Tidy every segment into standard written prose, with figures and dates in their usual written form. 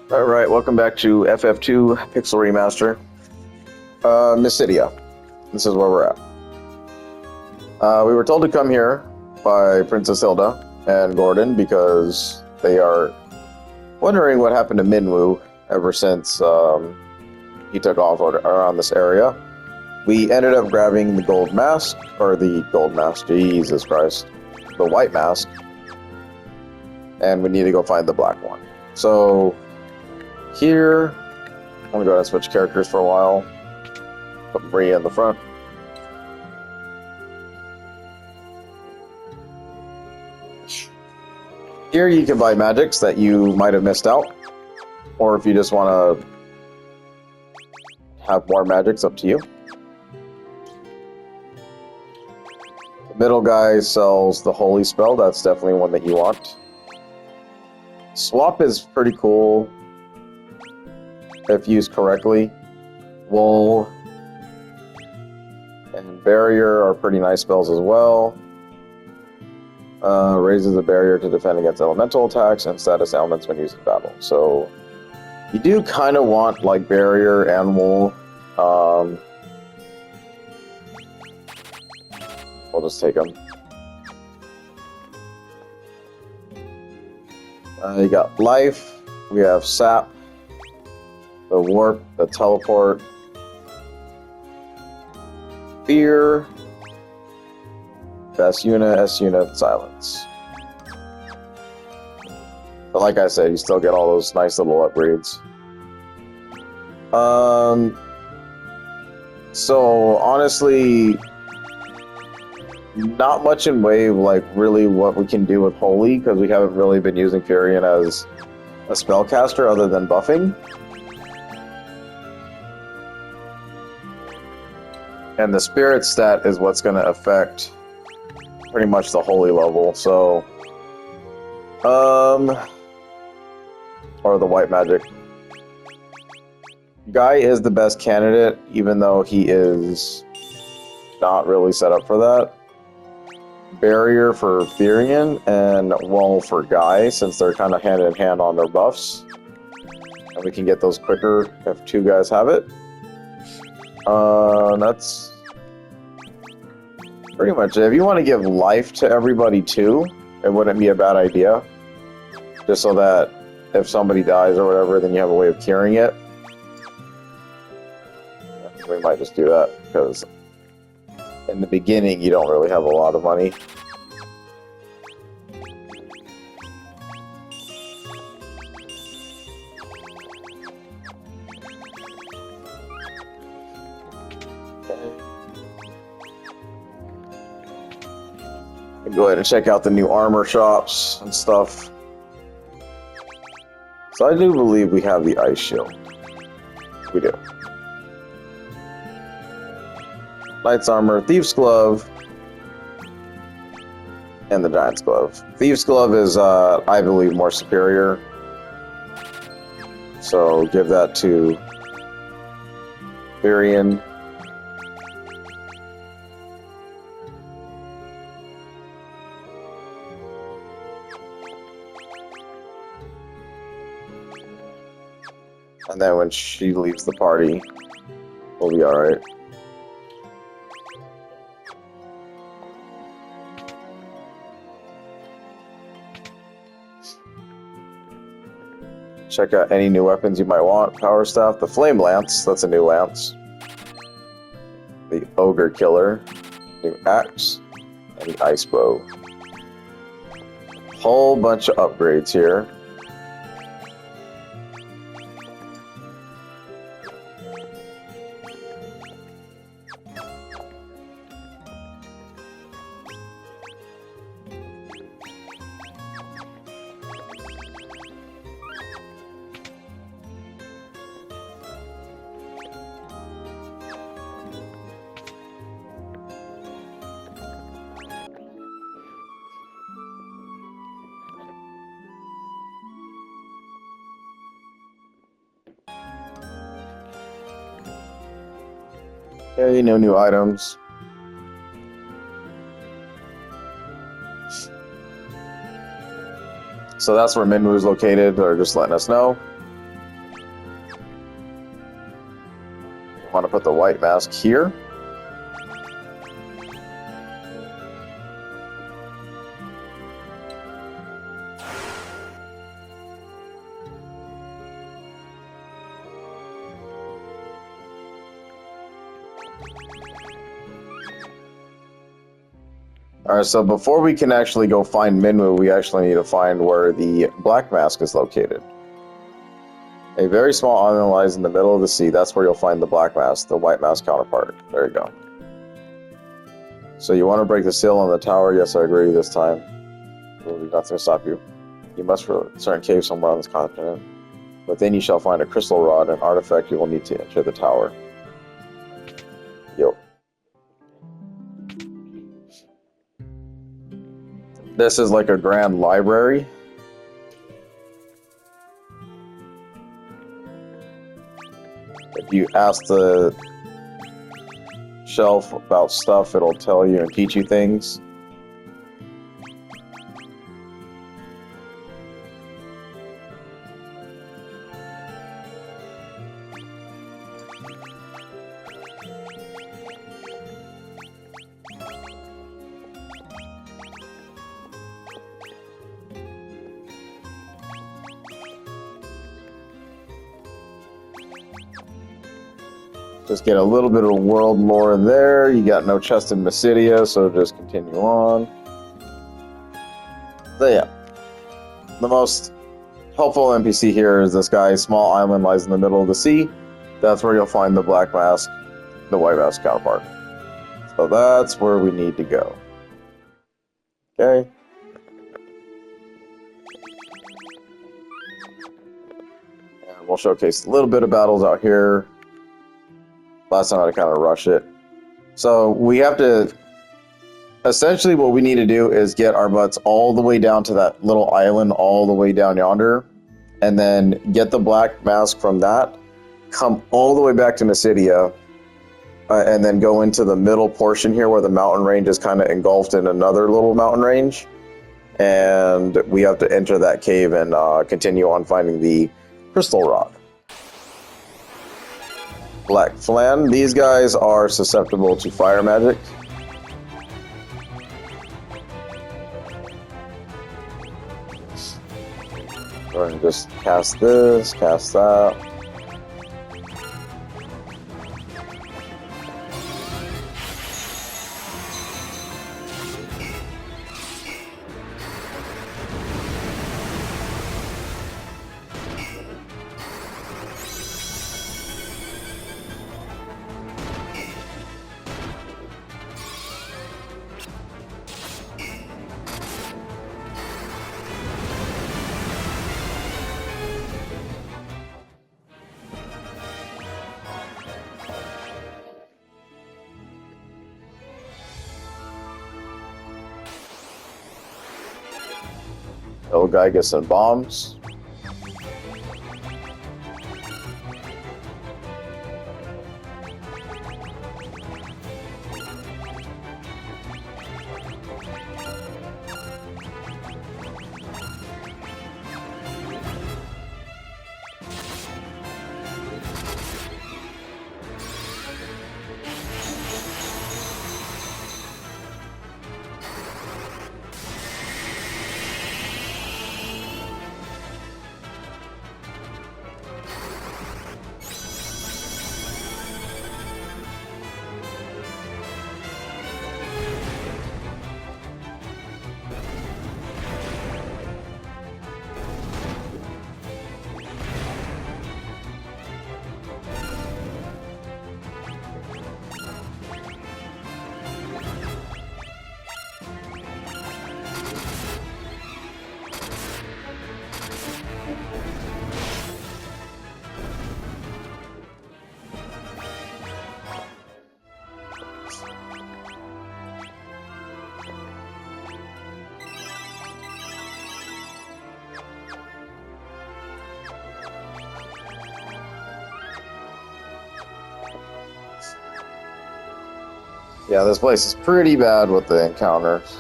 Alright, welcome back to FF2 Pixel Remaster. Mysidia. This is where we're at. We were told to come here by Princess Hilda and Gordon because they are wondering what happened to Minwu ever since he took off around this area. We ended up grabbing the gold mask, or the gold mask, Jesus Christ, the white mask, and we need to go find the black one. So here, I'm going to go ahead and switch characters for a while. Put Maria in the front. Here you can buy magics that you might have missed out. Or if you just want to have more magics, up to you. The middle guy sells the holy spell. That's definitely one that you want. Swap is pretty cool if used correctly. Wool and barrier are pretty nice spells as well. Raises the barrier to defend against elemental attacks and status elements when used in battle. So you do kind of want like barrier and wool. We'll just take them. You got life. We have sap. The warp, the teleport, fear, best unit, S unit, silence. But like I said, you still get all those nice little upgrades. So honestly, not much in way of like really what we can do with Holy, because we haven't really been using Furion as a spellcaster other than buffing. And the spirit stat is what's going to affect pretty much the holy level, so... or the white magic. Guy is the best candidate, even though he is not really set up for that. Barrier for Furion, and Wall for Guy, since they're kind of hand in hand on their buffs. And we can get those quicker if two guys have it. That's pretty much it. If you want to give life to everybody too, it wouldn't be a bad idea. Just so that if somebody dies or whatever, then you have a way of curing it. We might just do that, because in the beginning you don't really have a lot of money. Go ahead and check out the new armor shops and stuff. So I do believe we have the ice shield. We do. Knight's armor, Thief's glove, and the Giant's glove. Thief's glove is, I believe, more superior. So give that to Furion. And then when she leaves the party, we'll be alright. Check out any new weapons you might want. Power Staff, the Flame Lance, that's a new lance. The Ogre Killer, new axe, and the Ice Bow. Whole bunch of upgrades here. Yeah, you know, new items. So that's where Minwu is located. They're just letting us know. want to put the white mask here. Alright, so before we can actually go find Minwu, we actually need to find where the black mask is located. A very small island lies in the middle of the sea. That's where you'll find the black mask, the white mask counterpart. There you go. So you want to break the seal on the tower? Yes, I agree this time. There will be nothing to stop you. You must return cave somewhere on this continent. Within you shall find a crystal rod, an artifact you will need to enter the tower. Yo. This is like a grand library. If you ask the shelf about stuff, it'll tell you and teach you things. Just get a little bit of world lore there. You got no chest in Mysidia, so just continue on. So yeah, the most helpful NPC here is this guy. Small island lies in the middle of the sea. That's where you'll find the black mask, the white mask counterpart. So that's where we need to go. Okay. And we'll showcase a little bit of battles out here. Last time I had to kind of rush it. So we have to... Essentially what we need to do is get our butts all the way down to that little island, all the way down yonder, and then get the black mask from that, come all the way back to Mysidia, and then go into the middle portion here where the mountain range is kind of engulfed in another little mountain range. And we have to enter that cave and continue on finding the crystal rod. Black Flan. These guys are susceptible to fire magic. Go ahead and just cast this, cast that. Little guy gets some bombs. Yeah, this place is pretty bad with the encounters,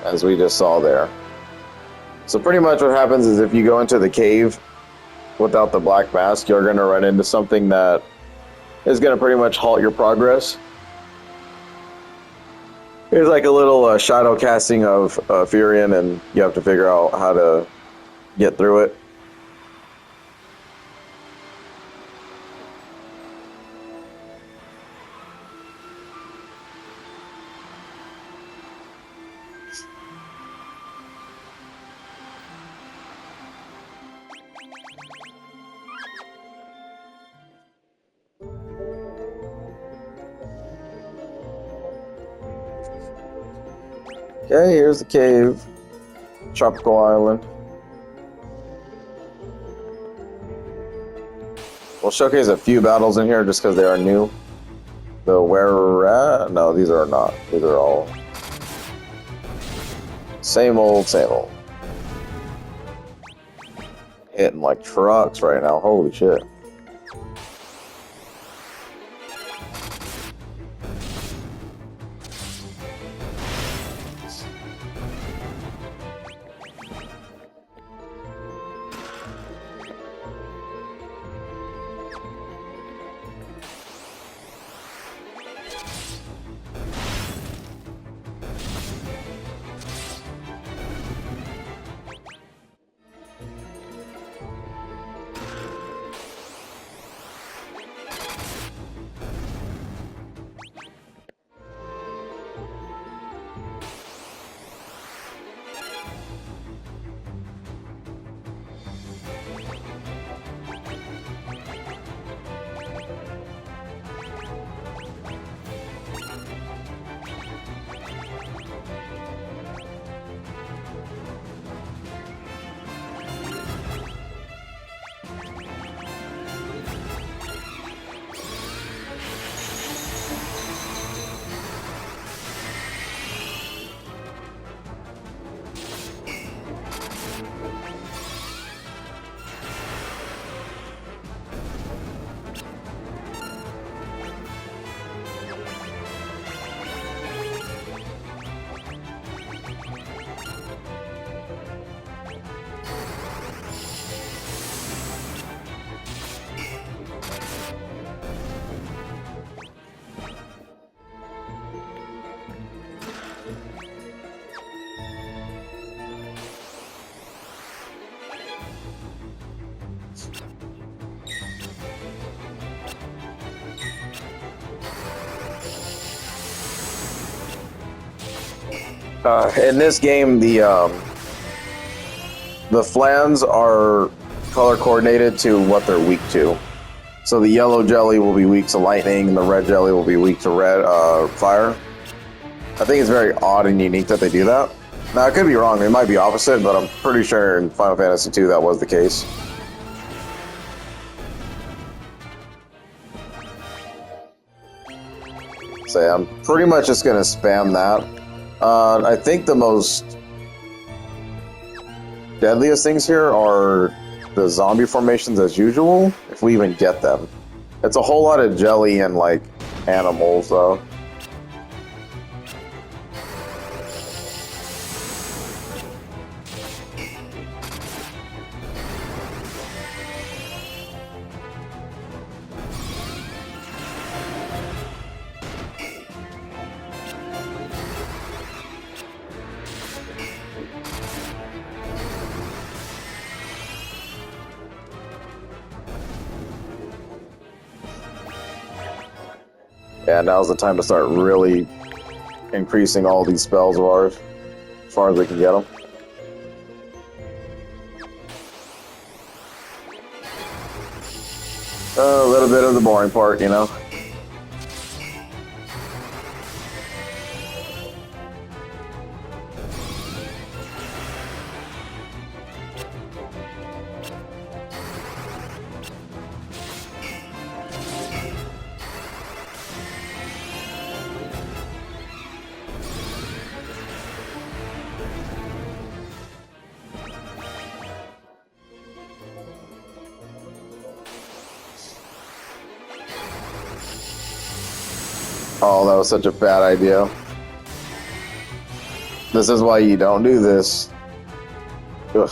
as we just saw there. So pretty much what happens is if you go into the cave, without the black mask, you're going to run into something that is going to pretty much halt your progress. It's like a little shadow casting of Furion, and you have to figure out how to get through it. Okay, here's the cave. Tropical Island. We'll showcase a few battles in here just because they are new. The where no, these are not. These are all same old, same old. Hitting like trucks right now. Holy shit. In this game, the flans are color coordinated to what they're weak to. So the yellow jelly will be weak to lightning, and the red jelly will be weak to fire. I think it's very odd and unique that they do that. Now, I could be wrong. It might be opposite, but I'm pretty sure in Final Fantasy II that was the case. So yeah, I'm pretty much just going to spam that. I think the most deadliest things here are the zombie formations as usual, if we even get them. It's a whole lot of jelly and, like, animals, though. Yeah, now's the time to start really increasing all these spells of ours, as far as we can get them. A little bit of the boring part, you know. Oh, that was such a bad idea. This is why you don't do this. Ugh.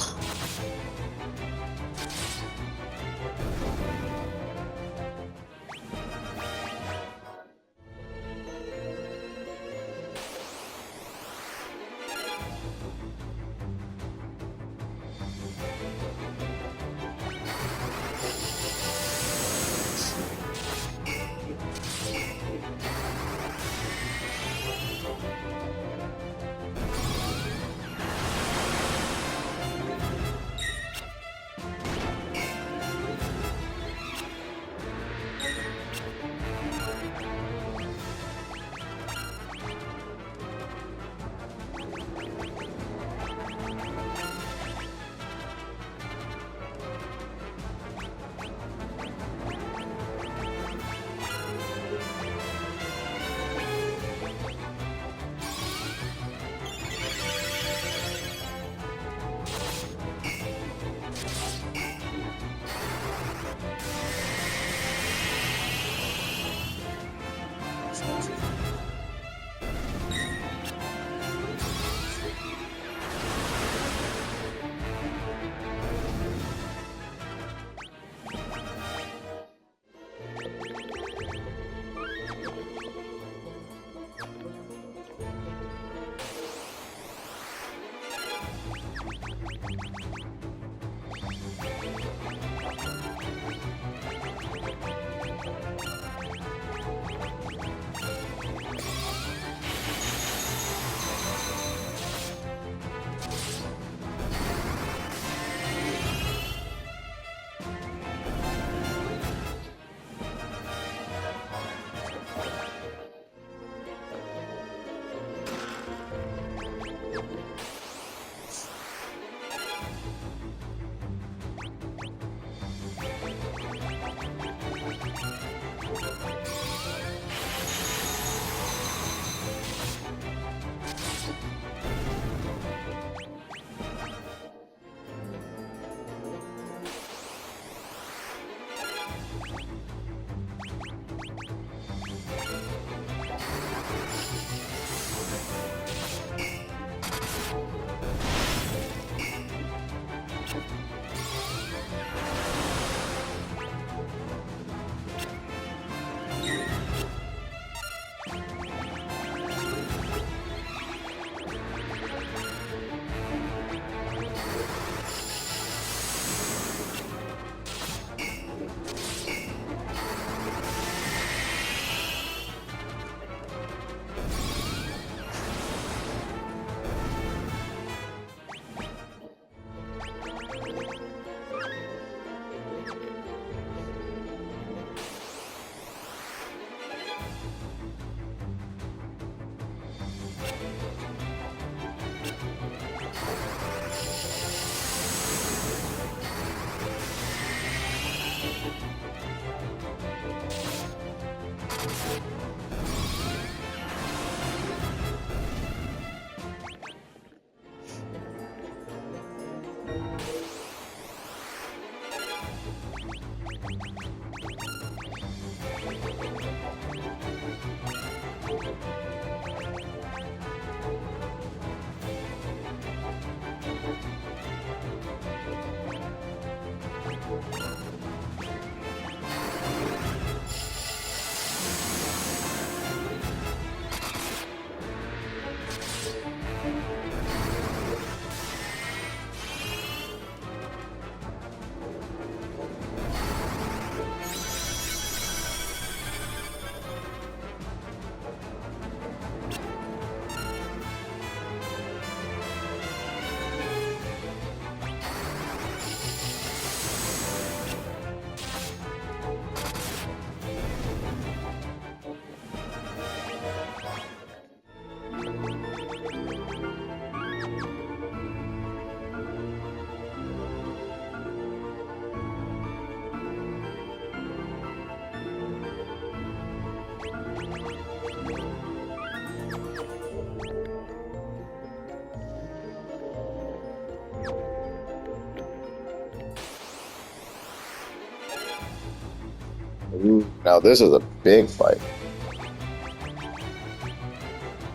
Now this is a big fight.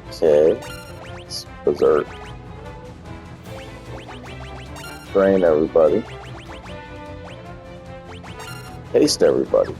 Okay. It's berserk. Drain everybody. Haste everybody.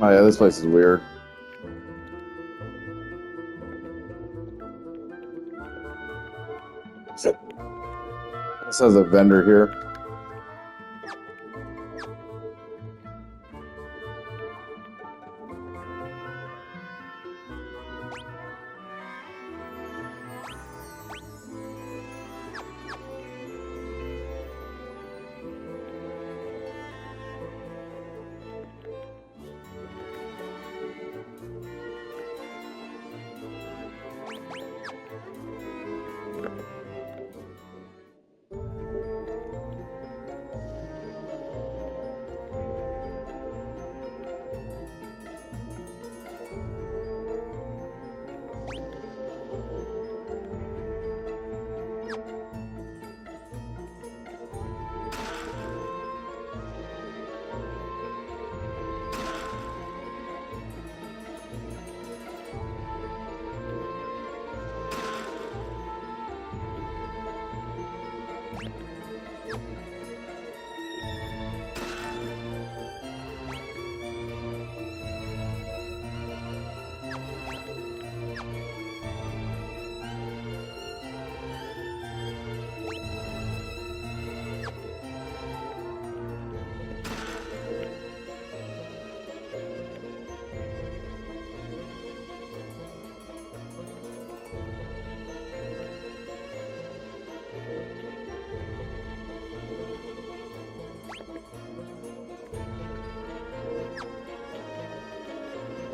Oh yeah, this place is weird. This has a vendor here.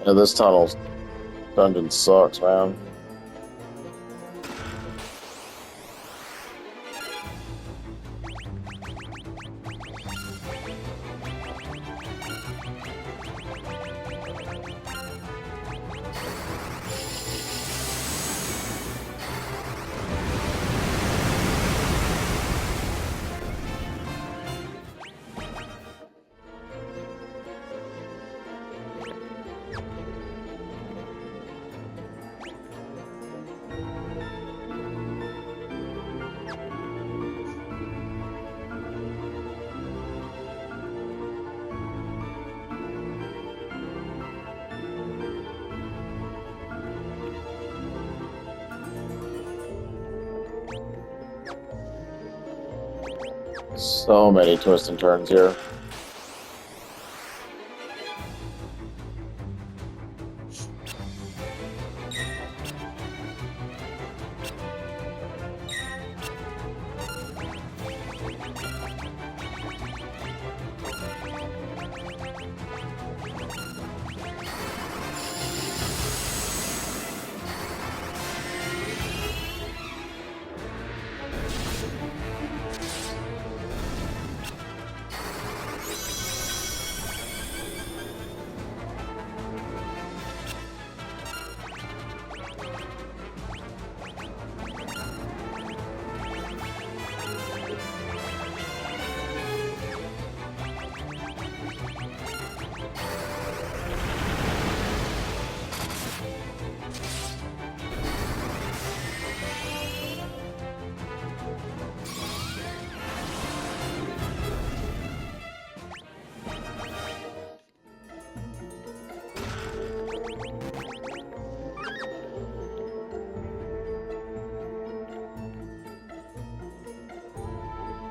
Yeah, this dungeon sucks, man. So many twists and turns here.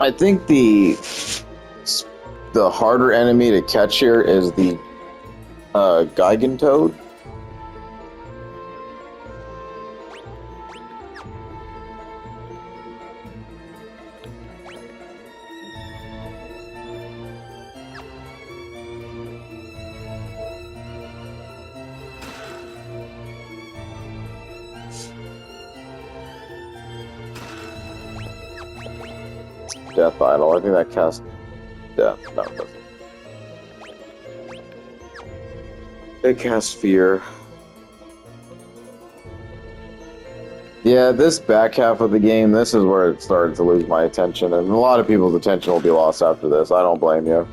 I think the harder enemy to catch here is the Gigan Toad. Death Idol. I think that casts death. No, it doesn't. It casts fear. Yeah, this back half of the game, this is where it started to lose my attention, and a lot of people's attention will be lost after this. I don't blame you.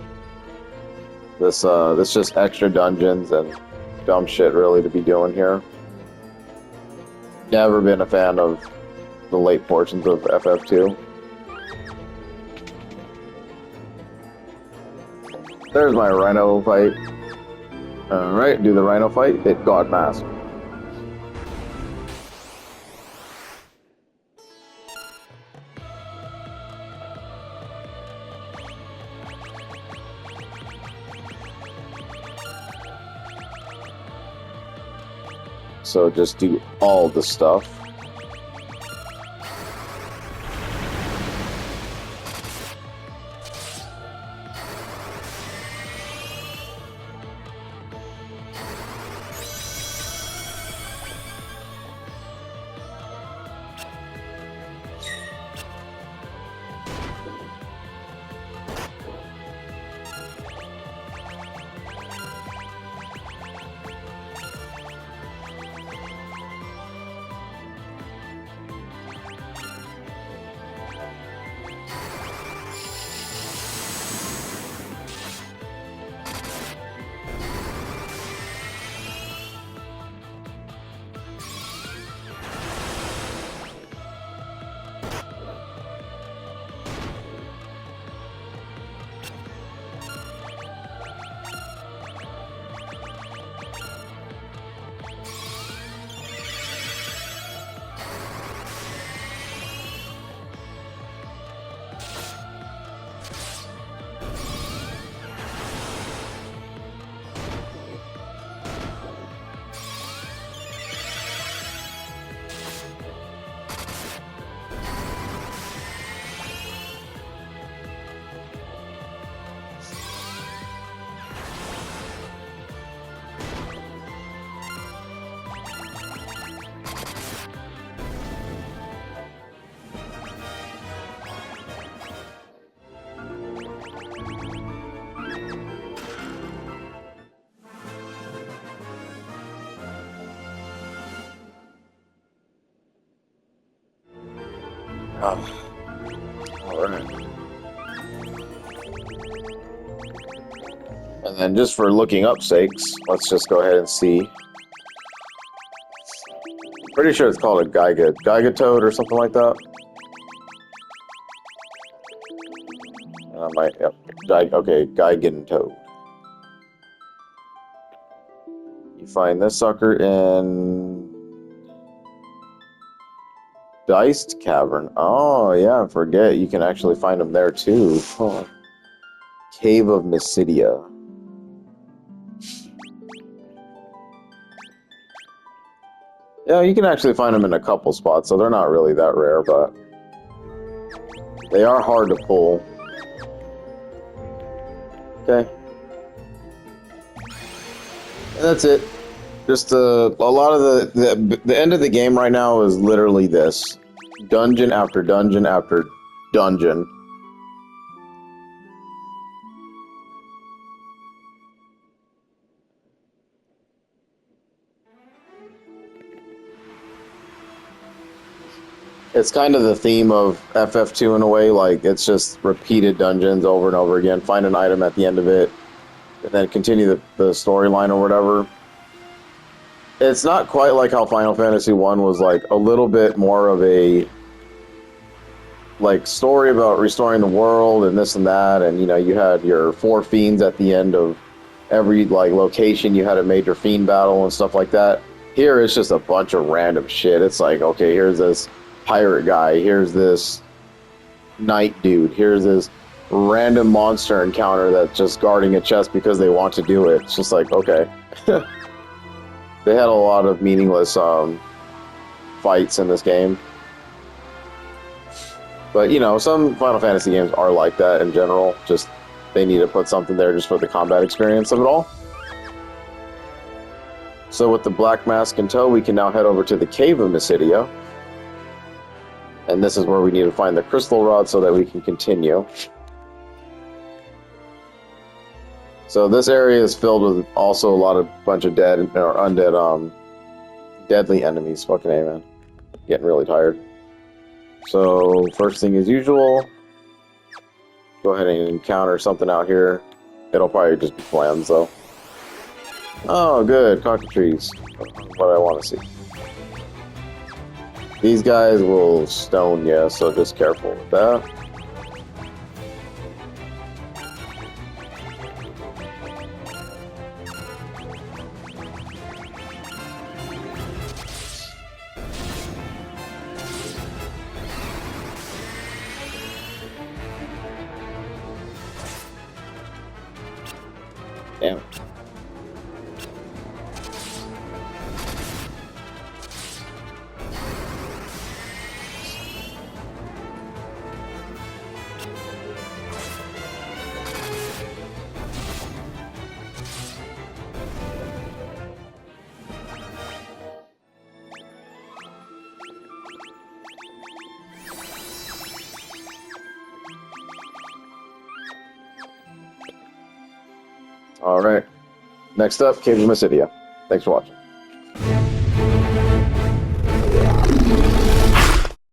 This just extra dungeons and dumb shit really to be doing here. Never been a fan of the late portions of FF2. There's my Rhino fight. Alright, do the Rhino fight, hit God Mask. So just do all the stuff. Alright. And then just for looking up sakes, let's just go ahead and see. Pretty sure it's called a Giga Toad or something like that. And I might, yep. Okay, Gigan Toad. You find this sucker in Diced Cavern. Oh, yeah, I forget. You can actually find them there, too. Huh. Cave of Mysidia. Yeah, you can actually find them in a couple spots, so they're not really that rare, but they are hard to pull. Okay. And that's it. Just a lot of the end of the game right now is literally this. Dungeon after dungeon after dungeon. It's kind of the theme of FF2 in a way, like it's just repeated dungeons over and over again. Find an item at the end of it, and then continue the storyline or whatever. It's not quite like how Final Fantasy 1 was like a little bit more of a like story about restoring the world and this and that, and you know, you had your 4 fiends at the end of every like location. You had a major fiend battle and stuff like that. Here it's just a bunch of random shit. It's like, okay, here's this pirate guy, here's this knight dude, here's this random monster encounter that's just guarding a chest because they want to do it. It's just like, okay. They had a lot of meaningless fights in this game. But, you know, some Final Fantasy games are like that in general. Just, they need to put something there just for the combat experience of it all. So with the Black Mask in tow, we can now head over to the Cave of Mysidia. And this is where we need to find the crystal rod so that we can continue. So this area is filled with also a lot of bunch of dead or undead, deadly enemies. Fucking A, man. Getting really tired. So first thing as usual, go ahead and encounter something out here. It'll probably just be clams though. Oh, good, cockatrices. What I want to see. These guys will stone you, so just careful with that. All right. Next up, Caves of Mysidia. Thanks for watching.